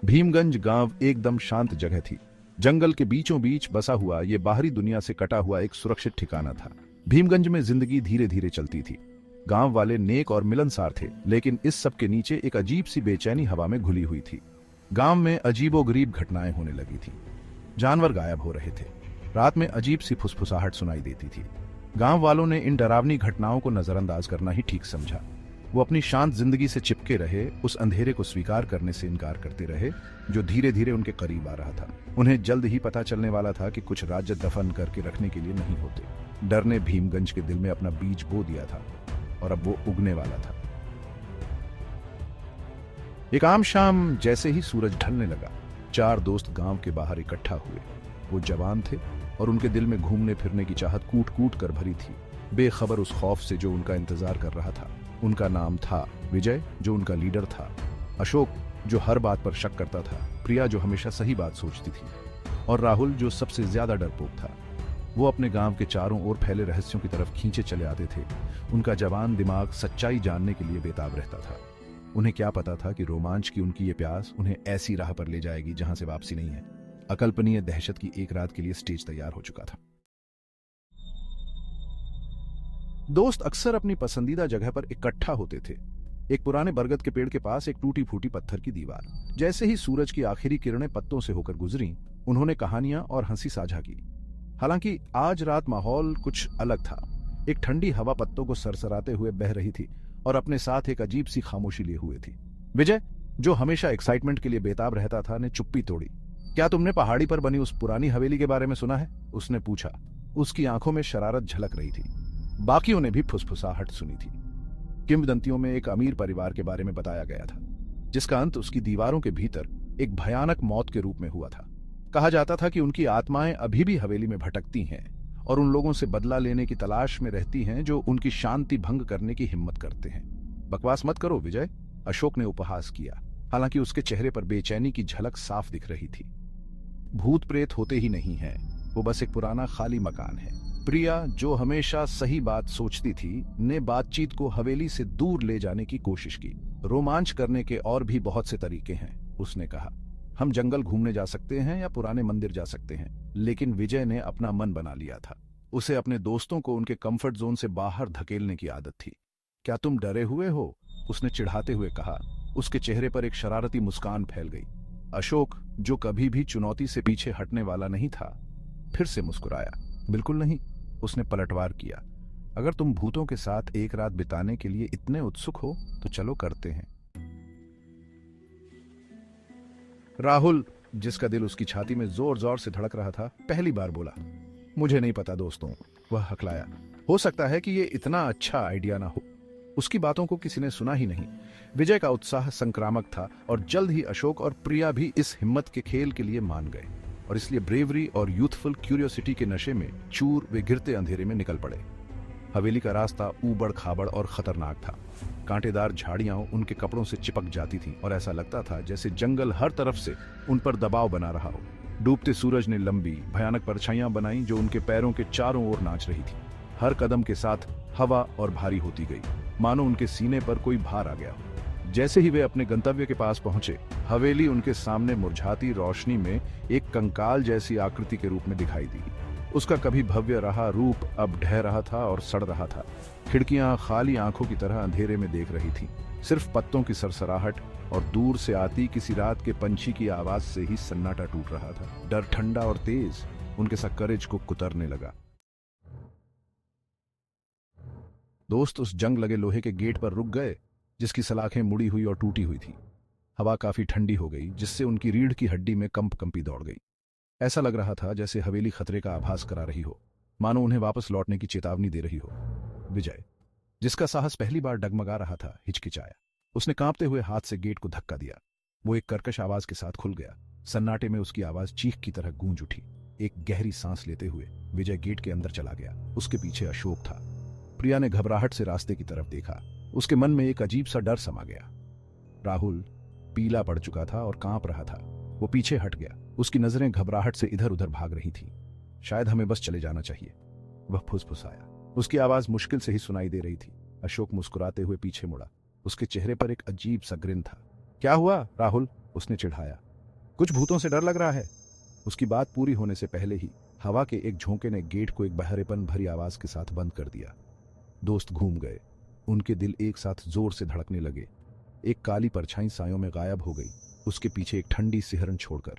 भीमगंज गांव एकदम शांत जगह थी। जंगल के बीचों बीच बसा हुआ ये बाहरी दुनिया से कटा हुआ एक सुरक्षित ठिकाना था। भीमगंज में जिंदगी धीरे धीरे चलती थी। गांव वाले नेक और मिलनसार थे, लेकिन इस सब के नीचे एक अजीब सी बेचैनी हवा में घुली हुई थी। गांव में अजीबोगरीब घटनाएं होने लगी थी। जानवर गायब हो रहे थे। रात में अजीब सी फुसफुसाहट सुनाई देती थी। गांव वालों ने इन डरावनी घटनाओं को नजरअंदाज करना ही ठीक समझा। वो अपनी शांत जिंदगी से चिपके रहे, उस अंधेरे को स्वीकार करने से इनकार करते रहे जो धीरे धीरे उनके करीब आ रहा था। उन्हें जल्द ही पता चलने वाला था कि कुछ राज्य दफन करके रखने के लिए नहीं होते। डर ने भीमगंज के दिल में अपना बीज बो दिया था और अब वो उगने वाला था। एक आम शाम जैसे ही सूरज ढलने लगा, चार दोस्त गांव के बाहर इकट्ठा हुए। वो जवान थे और उनके दिल में घूमने फिरने की चाहत कूट कूट कर भरी थी, बेखबर उस खौफ से जो उनका इंतजार कर रहा था। उनका नाम था विजय, जो उनका लीडर था, अशोक जो हर बात पर शक करता था, प्रिया जो हमेशा सही बात सोचती थी, और राहुल जो सबसे ज्यादा डरपोक था। वो अपने गांव के चारों ओर फैले रहस्यों की तरफ खींचे चले आते थे। उनका जवान दिमाग सच्चाई जानने के लिए बेताब रहता था। उन्हें क्या पता था कि रोमांच की उनकी ये प्यास उन्हें ऐसी राह पर ले जाएगी जहां से वापसी नहीं है। अकल्पनीय दहशत की एक रात के लिए स्टेज तैयार हो चुका था। दोस्त अक्सर अपनी पसंदीदा जगह पर इकट्ठा होते थे। एक पुराने बरगद के पेड़ के पास एक टूटी फूटी पत्थर की दीवार। जैसे ही सूरज की आखिरी किरणें पत्तों से होकर गुजरी, उन्होंने कहानियां और हंसी साझा की। हालांकि आज रात माहौल कुछ अलग था। एक ठंडी हवा पत्तों को सरसराते हुए बह रही थी और अपने साथ एक अजीब सी खामोशी लिए हुए थी। विजय, जो हमेशा एक्साइटमेंट के लिए बेताब रहता था, ने चुप्पी तोड़ी। क्या तुमने पहाड़ी पर बनी उस पुरानी हवेली के बारे में सुना है? उसने पूछा। उसकी आंखों में शरारत झलक रही थी। बाकियों ने भी फुसफुसाहट सुनी थी। किंवदंतियों में एक अमीर परिवार के बारे में बताया गया था, जिसका अंत उसकी दीवारों के भीतर एक भयानक मौत के रूप में हुआ था। कहा जाता था कि उनकी आत्माएं अभी भी हवेली में भटकती हैं और उन लोगों से बदला लेने की तलाश में रहती हैं जो उनकी शांति भंग करने की हिम्मत करते हैं। बकवास मत करो विजय, अशोक ने उपहास किया। हालांकि उसके चेहरे पर बेचैनी की झलक साफ दिख रही थी। भूत प्रेत होते ही नहीं है, वो बस एक पुराना खाली मकान है। प्रिया, जो हमेशा सही बात सोचती थी, ने बातचीत को हवेली से दूर ले जाने की कोशिश की। रोमांच करने के और भी बहुत से तरीके हैं, उसने कहा। हम जंगल घूमने जा सकते हैं या पुराने मंदिर जा सकते हैं। लेकिन विजय ने अपना मन बना लिया था। उसे अपने दोस्तों को उनके कंफर्ट जोन से बाहर धकेलने की आदत थी। क्या तुम डरे हुए हो? उसने चिढ़ाते हुए कहा। उसके चेहरे पर एक शरारती मुस्कान फैल गई। अशोक, जो कभी भी चुनौती से पीछे हटने वाला नहीं था, फिर से मुस्कुराया। बिल्कुल नहीं, उसने पलटवार किया। अगर तुम भूतों के साथ एक रात बिताने के लिए इतने उत्सुक हो तो चलो करते हैं। राहुल, जिसका दिल उसकी छाती में जोर जोर से धड़क रहा था, पहली बार बोला। मुझे नहीं पता दोस्तों, वह हकलाया। हो सकता है कि ये इतना अच्छा आइडिया ना हो। उसकी बातों को किसी ने सुना ही नहीं। विजय का उत्साह संक्रामक था और जल्द ही अशोक और प्रिया भी इस हिम्मत के खेल के लिए मान गए, और इसलिए ब्रेवरी और यूथफुल क्यूरियोसिटी के नशे में चूर वे गिरते अंधेरे में निकल पड़े। हवेली का रास्ता ऊबड़ खाबड़ और खतरनाक था। कांटेदार झाड़ियां उनके कपड़ों से चिपक जाती थीं और ऐसा लगता था जैसे जंगल हर तरफ से उन पर दबाव बना रहा हो। डूबते सूरज ने लंबी भयानक परछाइयां बनाई जो उनके पैरों के चारों ओर नाच रही थी। हर कदम के साथ हवा और भारी होती गई, मानो उनके सीने पर कोई भार आ गया हो। जैसे ही वे अपने गंतव्य के पास पहुंचे, हवेली उनके सामने मुरझाती रोशनी में एक कंकाल जैसी आकृति के रूप में दिखाई दी। उसका कभी भव्य रहा रूप अब ढह रहा था और सड़ रहा था। खिड़कियां खाली आंखों की तरह अंधेरे में देख रही थीं। सिर्फ पत्तों की सरसराहट और दूर से आती किसी रात के पंछी की आवाज से ही सन्नाटा टूट रहा था। डर ठंडा और तेज उनके सकरेज को कुतरने लगा। दोस्त उस जंग लगे लोहे के गेट पर रुक गए, जिसकी सलाखें मुड़ी हुई और टूटी हुई थी। हवा काफी ठंडी हो गई, जिससे उनकी रीढ़ की हड्डी में कंपी दौड़ गई। ऐसा लग रहा था जैसे हवेली खतरे का आभास करा रही हो, मानो उन्हें वापस लौटने की चेतावनी दे रही हो। विजय, जिसका साहस पहली बार डगमगा रहा था, हिचकिचाया। उसने कांपते हुए हाथ से गेट को धक्का दिया। वो एक कर्कश आवाज के साथ खुल गया। सन्नाटे में उसकी आवाज चीख की तरह गूंज उठी। एक गहरी सांस लेते हुए विजय गेट के अंदर चला गया। उसके पीछे अशोक था। प्रिया ने घबराहट से रास्ते की तरफ देखा। उसके मन में एक अजीब सा डर समा गया। राहुल पीला पड़ चुका था और कांप रहा था। वो पीछे हट गया। उसकी नजरें घबराहट से इधर उधर भाग रही थीं। शायद हमें बस चले जाना चाहिए, वह फुसफुसाया। उसकी आवाज मुश्किल से ही सुनाई दे रही थी। अशोक मुस्कुराते हुए पीछे मुड़ा। उसके चेहरे पर एक अजीब सा ग्रिन था। क्या हुआ राहुल? उसने चिढ़ाया। कुछ भूतों से डर लग रहा है। उसकी बात पूरी होने से पहले ही हवा के एक झोंके ने गेट को एक बहरेपन भरी आवाज के साथ बंद कर दिया। दोस्त घूम गए। उनके दिल एक साथ जोर से धड़कने लगे। एक काली परछाई सायों में गायब हो गई, उसके पीछे एक ठंडी सिहरन छोड़कर।